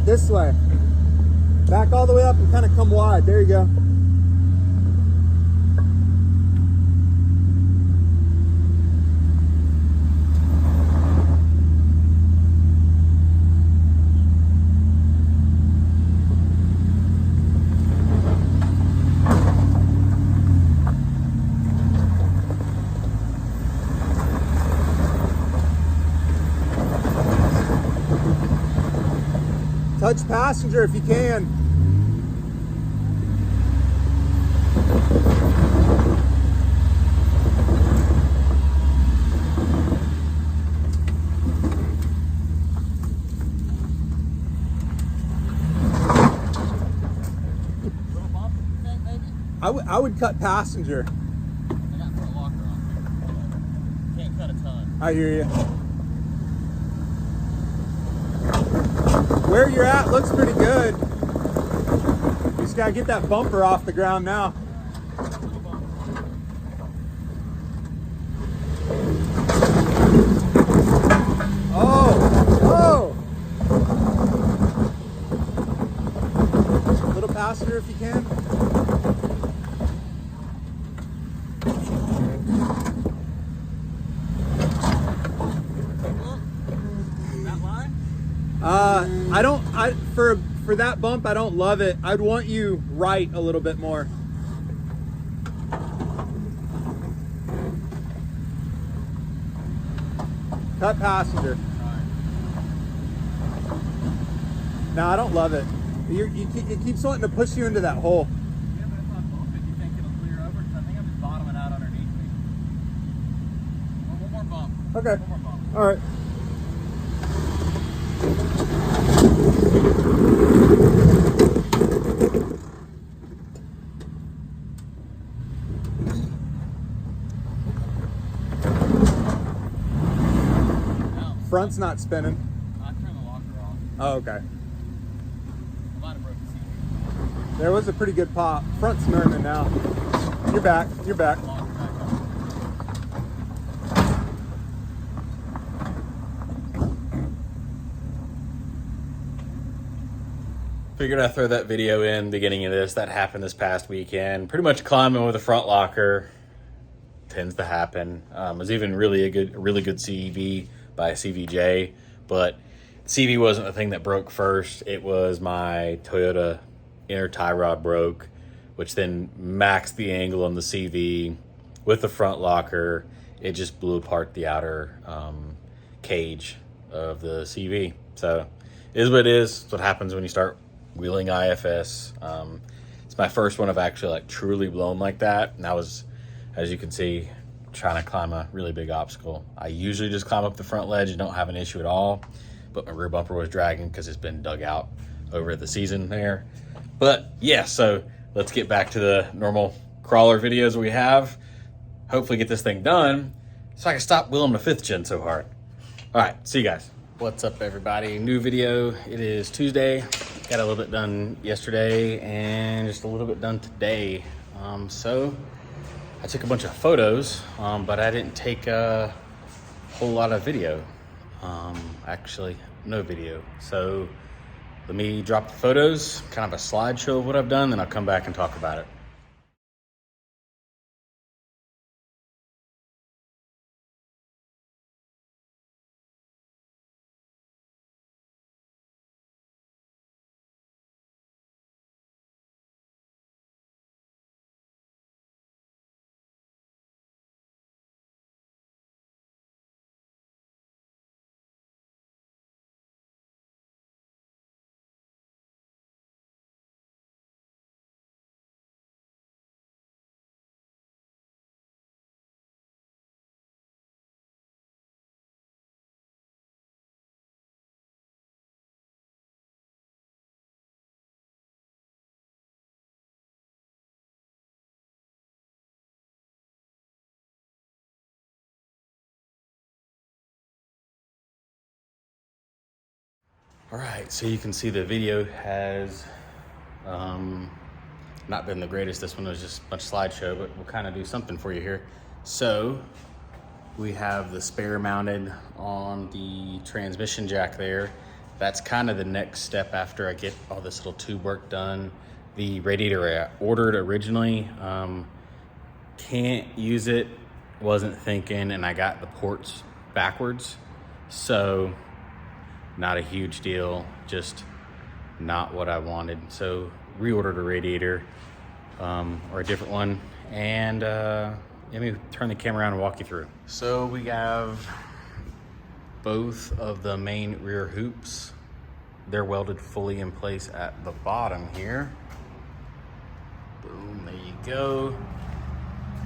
it this way. Back all the way up and kind of come wide. There you go. Touch passenger if you can. I would cut passenger. I got front locker on here. Can't cut a ton. I hear you. Where you're at looks pretty good. You just gotta get that bumper off the ground now. Oh, oh! Little passenger if you can. For that bump, I don't love it. I'd want you right a little bit more. Cut passenger. No, I don't love it. It keeps wanting to push you into that hole. Yeah, but if I bump it, you think it'll clear over? Because I think I'm just bottoming out underneath me. One more bump. Okay. One more bump. All right. Front's not spinning. I turned the locker off. Oh, okay. I might have broke the seat. There was a pretty good pop. Front's turning now. You're back. You're back. Locker back on. Figured I'd throw that video in beginning of this. That happened this past weekend. Pretty much climbing with a front locker. Tends to happen. Was even really good CVV by CVJ, but CV wasn't the thing that broke first. It was my Toyota inner tie rod broke, which then maxed the angle on the CV with the front locker. It just blew apart the outer cage of the CV. So it is what it is. It's what happens when you start wheeling IFS. It's my first one I've actually like truly blown like that, and that was, as you can see, trying to climb a really big obstacle. I usually just climb up the front ledge and don't have an issue at all, but my rear bumper was dragging because it's been dug out over the season there. But yeah, so let's get back to the normal crawler videos we have. Hopefully get this thing done so I can stop wheeling the 5th gen so hard. All right, see you guys. What's up, everybody? New video. It is Tuesday. Got a little bit done yesterday and just a little bit done today. So I took a bunch of photos, but I didn't take a whole lot of video. Actually, no video. So let me drop the photos, kind of a slideshow of what I've done, then I'll come back and talk about it. All right, so you can see the video has not been the greatest. This one was just a bunch of slideshow, but we'll kind of do something for you here. So we have the spare mounted on the transmission jack there. that's kind of the next step after I get all this little tube work done. The radiator I ordered originally, can't use it, wasn't thinking, and I got the ports backwards. So not a huge deal, just not what I wanted. So reordered a radiator, or a different one. And let me turn the camera around and walk you through. So we have both of the main rear hoops. They're welded fully in place at the bottom here. Boom, there you go.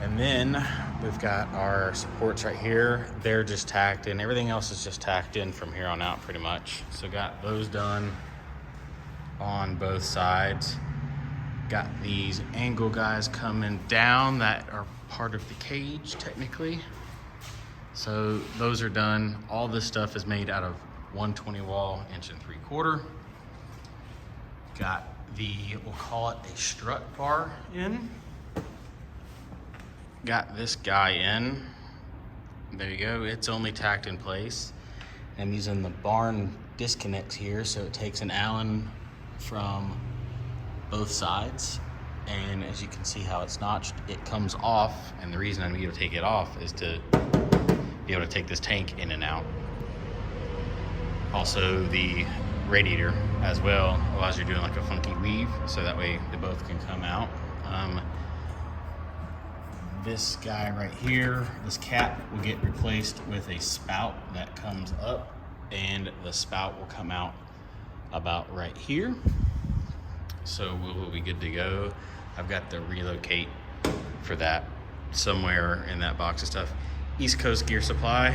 And then we've got our supports right here. They're just tacked in. Everything else is just tacked in from here on out pretty much. So got those done on both sides. Got these angle guys coming down that are part of the cage technically. So those are done. All this stuff is made out of 120 wall 1 3/4 inch. Got the, we'll call it a strut bar in. Got this guy in. There you go. It's only tacked in place. I'm using the barn disconnects here, so it takes an Allen from both sides. And as you can see how it's notched, it comes off. And the reason I'm able to take it off is to be able to take this tank in and out. Also the radiator as well allows you doing like a funky weave, so that way they both can come out. This guy right here, this cap will get replaced with a spout that comes up, and the spout will come out about right here. So we'll be good to go. I've got the relocate for that somewhere in that box of stuff. East Coast Gear Supply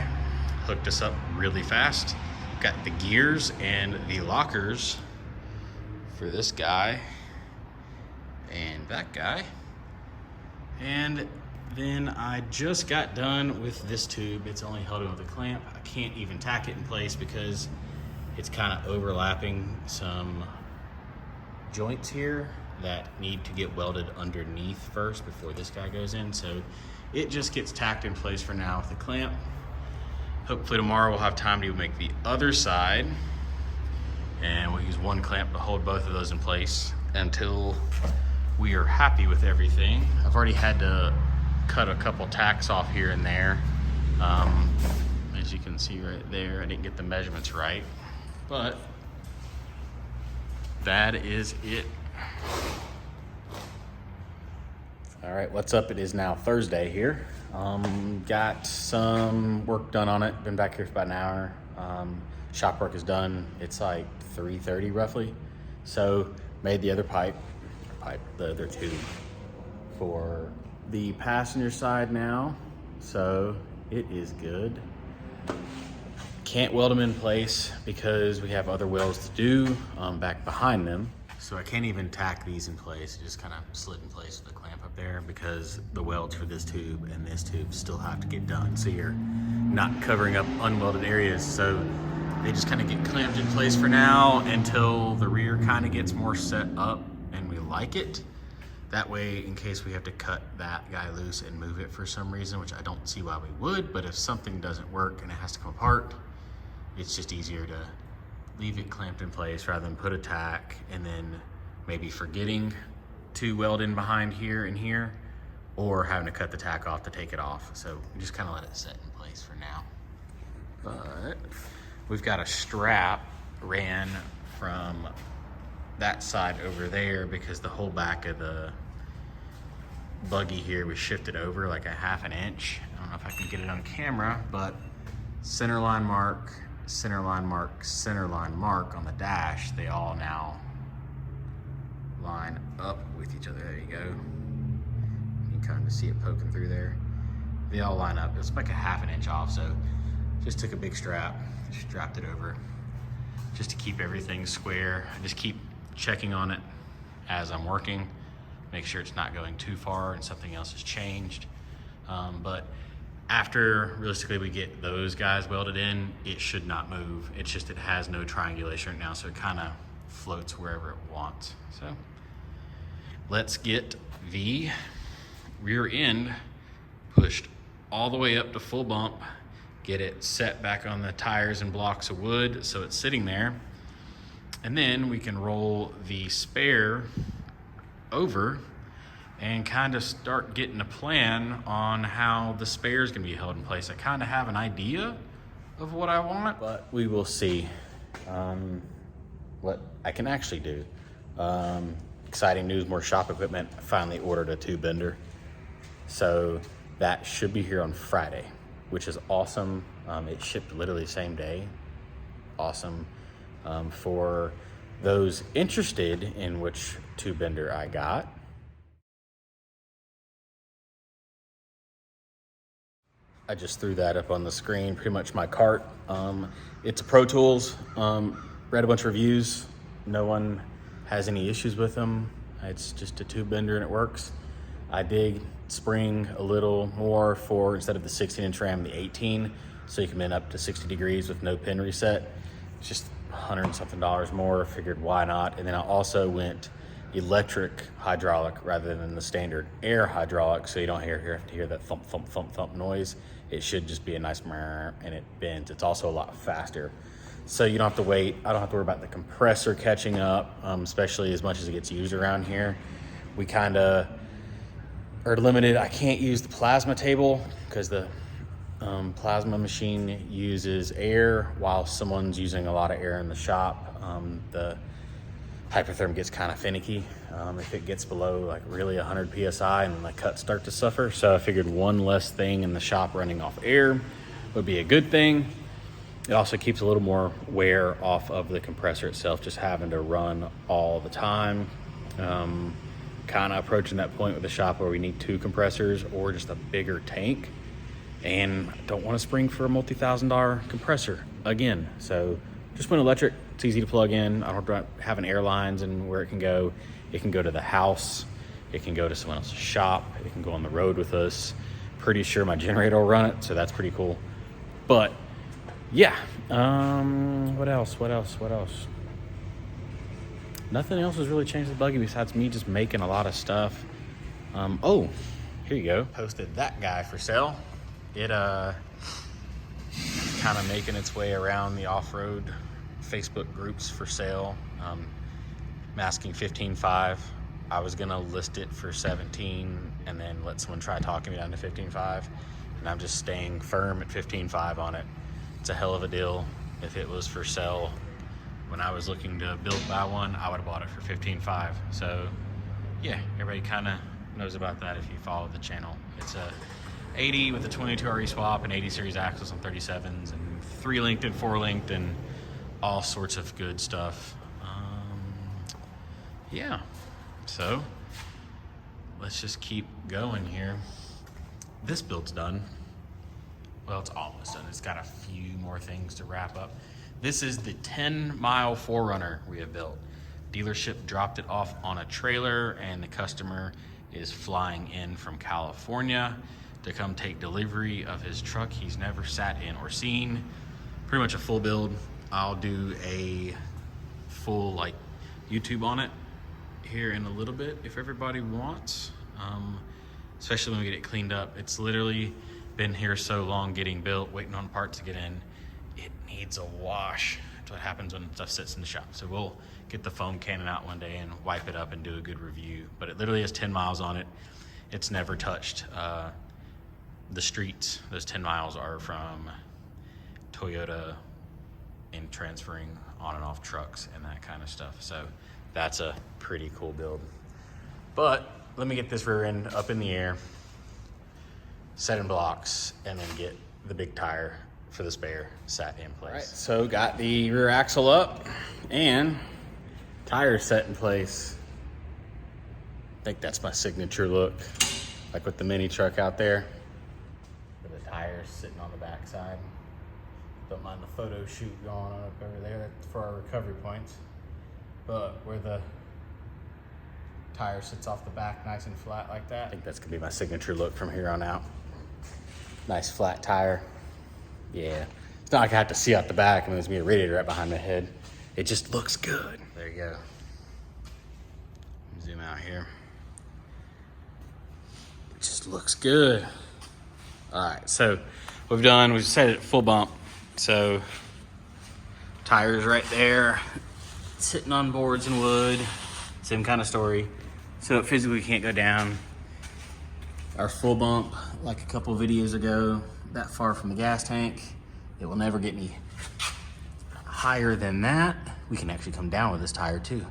hooked us up really fast. Got the gears and the lockers for this guy and that guy. And then I just got done with this tube. It's only held in with a clamp. I can't even tack it in place because it's kind of overlapping some joints here that need to get welded underneath first before this guy goes in. So it just gets tacked in place for now with a clamp. Hopefully tomorrow we'll have time to make the other side, and we'll use one clamp to hold both of those in place until we are happy with everything. I've already had to cut a couple tacks off here and there. As you can see right there, I didn't get the measurements right, but that is it. All right, what's up? It is now Thursday here. Got some work done on it. Been back here for about an hour. Shop work is done. It's like 3:30 roughly. So made the other the other tube for the passenger side now. So it is good. Can't weld them in place because we have other welds to do back behind them. So I can't even tack these in place. It just kind of slid in place with the clamp up there because the welds for this tube and this tube still have to get done. So you're not covering up unwelded areas. So they just kind of get clamped in place for now until the rear kind of gets more set up and we like it. That way, in case we have to cut that guy loose and move it for some reason, which I don't see why we would, but if something doesn't work and it has to come apart, it's just easier to leave it clamped in place rather than put a tack and then maybe forgetting to weld in behind here and here, or having to cut the tack off to take it off. So we just kind of let it set in place for now. But we've got a strap ran from that side over there because the whole back of the buggy here was shifted over like a 1/2 inch. I don't know if I can get it on camera, but center line mark, center line mark, center line mark on the dash, they all now line up with each other. There you go. You can kind of see it poking through there. They all line up. It's like a 1/2 inch off, so just took a big strap, strapped it over just to keep everything square. I just keep checking on it as I'm working, make sure it's not going too far and something else has changed. But after realistically we get those guys welded in, it should not move. It's just it has no triangulation right now, so it kind of floats wherever it wants. So let's get the rear end pushed all the way up to full bump, get it set back on the tires and blocks of wood so it's sitting there. And then we can roll the spare over and kind of start getting a plan on how the spare is going to be held in place. I kind of have an idea of what I want, but we will see what I can actually do. Exciting news, more shop equipment. I finally ordered a tube bender. So that should be here on Friday, which is awesome. It shipped literally the same day. Awesome. For those interested in which tube bender I got, I just threw that up on the screen, pretty much my cart. It's a Pro Tools. Read a bunch of reviews. No one has any issues with them. It's just a tube bender and it works. I dig spring a little more for, instead of the 16-inch ram, the 18, so you can bend up to 60 degrees with no pin reset. It's just $100 and something more. Figured why not? And then I also went electric hydraulic rather than the standard air hydraulic, so you don't have to hear that thump, thump, thump, thump noise. It should just be a nice murr, and it bends. It's also a lot faster. So you don't have to wait. I don't have to worry about the compressor catching up, especially as much as it gets used around here. We kind of are limited. I can't use the plasma table because the plasma machine uses air while someone's using a lot of air in the shop. The hypertherm gets kind of finicky if it gets below like really 100 psi, and the cuts start to suffer. So I figured one less thing in the shop running off air would be a good thing. It also keeps a little more wear off of the compressor itself, just having to run all the time. Kind of approaching that point with the shop where we need 2 compressors or just a bigger tank, and I don't want to spring for a multi-$1,000 compressor again. So just went electric. It's easy to plug in. I don't have an airlines and where it can go. It can go to the house. It can go to someone else's shop. It can go on the road with us. Pretty sure my generator will run it, so that's pretty cool. But yeah, what else? Nothing else has really changed the buggy besides me just making a lot of stuff. Oh, here you go. Posted that guy for sale. It kind of making its way around the off-road Facebook groups for sale. I'm asking $15,500. I was gonna list it for $17,000 and then let someone try talking me down to $15,500, and I'm just staying firm at $15,500 on it. It's a hell of a deal. If it was for sale when I was looking to buy one, I would have bought it for $15,500. So yeah, everybody kind of knows about that if you follow the channel. It's a 80 with a 22RE swap and 80 series axles on 37s and 3-linked and 4-linked and all sorts of good stuff. Yeah, so let's just keep going here. This build's done. Well, it's almost done. It's got a few more things to wrap up. This is the 10-mile 4Runner we have built. Dealership dropped it off on a trailer, and the customer is flying in from California to come take delivery of his truck he's never sat in or seen. Pretty much a full build. I'll do a full like YouTube on it here in a little bit if everybody wants, especially when we get it cleaned up. It's literally been here so long getting built, waiting on parts to get in. It needs a wash. That's what happens when stuff sits in the shop. So we'll get the foam cannon out one day and wipe it up and do a good review. But it literally has 10 miles on it. It's never touched the streets. Those 10 miles are from Toyota and transferring on and off trucks and that kind of stuff. So that's a pretty cool build. But let me get this rear end up in the air, set in blocks, and then get the big tire for the spare sat in place. All right, so got the rear axle up and tire set in place. I think that's my signature look, like with the mini truck out there. With the tires sitting on the back side. Don't mind the photo shoot going on up over there. That's for our recovery points. But where the tire sits off the back nice and flat like that, I think that's gonna be my signature look from here on out. Nice flat tire. Yeah, it's not like I have to see out the back and there's gonna be a radiator right behind my head. It just looks good. There you go. Zoom out here. It just looks good. All right, so what we've done, we've set it at full bump. So tires right there. sitting on boards and wood, same kind of story. So it physically can't go down. Our full bump, like a couple videos ago, that far from the gas tank, it will never get any higher than that. We can actually come down with this tire too.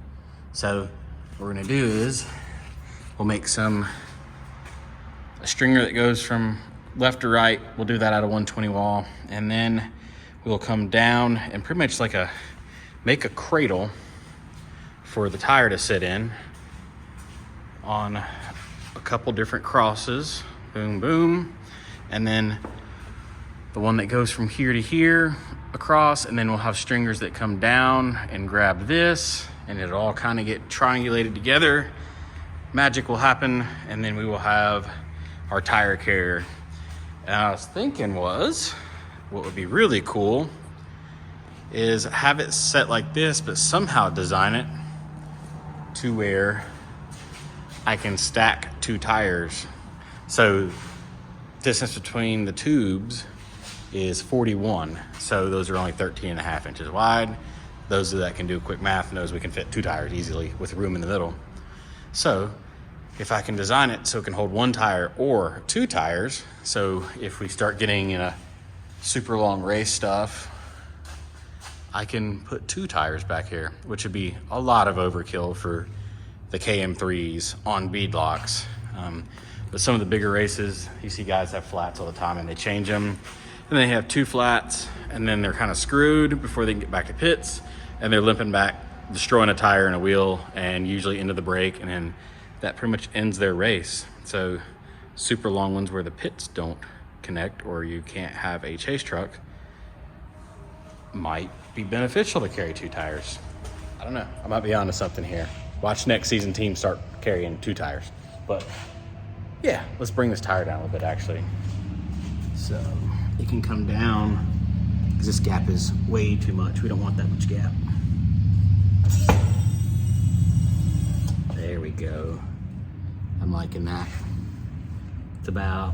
So what we're gonna do is we'll make a stringer that goes from left to right. We'll do that out of 120 wall, and then we'll come down and pretty much like make a cradle for the tire to sit in on a couple different crosses, boom, boom. And then the one that goes from here to here across, and then we'll have stringers that come down and grab this, and it'll all kind of get triangulated together. Magic will happen, and then we will have our tire carrier. And I was thinking what would be really cool is have it set like this, but somehow design it to where I can stack 2 tires. So distance between the tubes is 41. So those are only 13.5 inches wide. Those that can do quick math knows we can fit 2 tires easily with room in the middle. So if I can design it so it can hold 1 tire or 2 tires, so if we start getting in a super long race stuff, I can put 2 tires back here, which would be a lot of overkill for the KM3s on bead locks. But some of the bigger races, you see guys have flats all the time and they change them. And they have 2 flats and then they're kind of screwed before they can get back to pits, and they're limping back, destroying a tire and a wheel and usually into the brake, and then that pretty much ends their race. So super long ones where the pits don't connect or you can't have a chase truck might be beneficial to carry 2 tires. I don't know, I might be onto something here. Watch next season teams start carrying 2 tires. But yeah, let's bring this tire down a little bit actually. So it can come down because this gap is way too much. We don't want that much gap. There we go. I'm liking that. It's about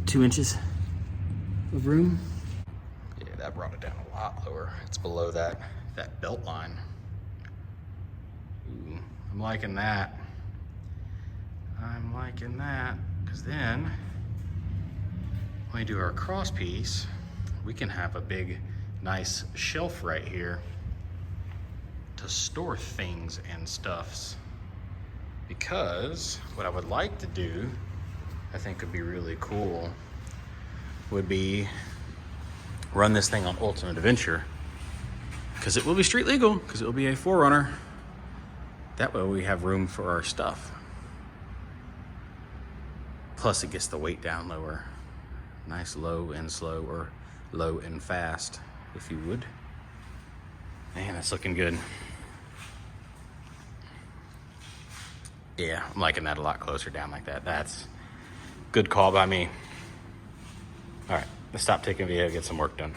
2 inches of room. Yeah, that brought it down a lot lower. It's below that belt line. Ooh, I'm liking that. I'm liking that, because then when we do our cross piece, we can have a big, nice shelf right here to store things and stuffs. Because what I would like to do, I think would be really cool, would be run this thing on Ultimate Adventure, because it will be street legal, because it will be a 4Runner. That way we have room for our stuff. Plus it gets the weight down lower. Nice low and slow, or low and fast, if you would. Man, that's looking good. Yeah, I'm liking that a lot closer down like that. That's good call by me. All right, let's stop taking video, get some work done.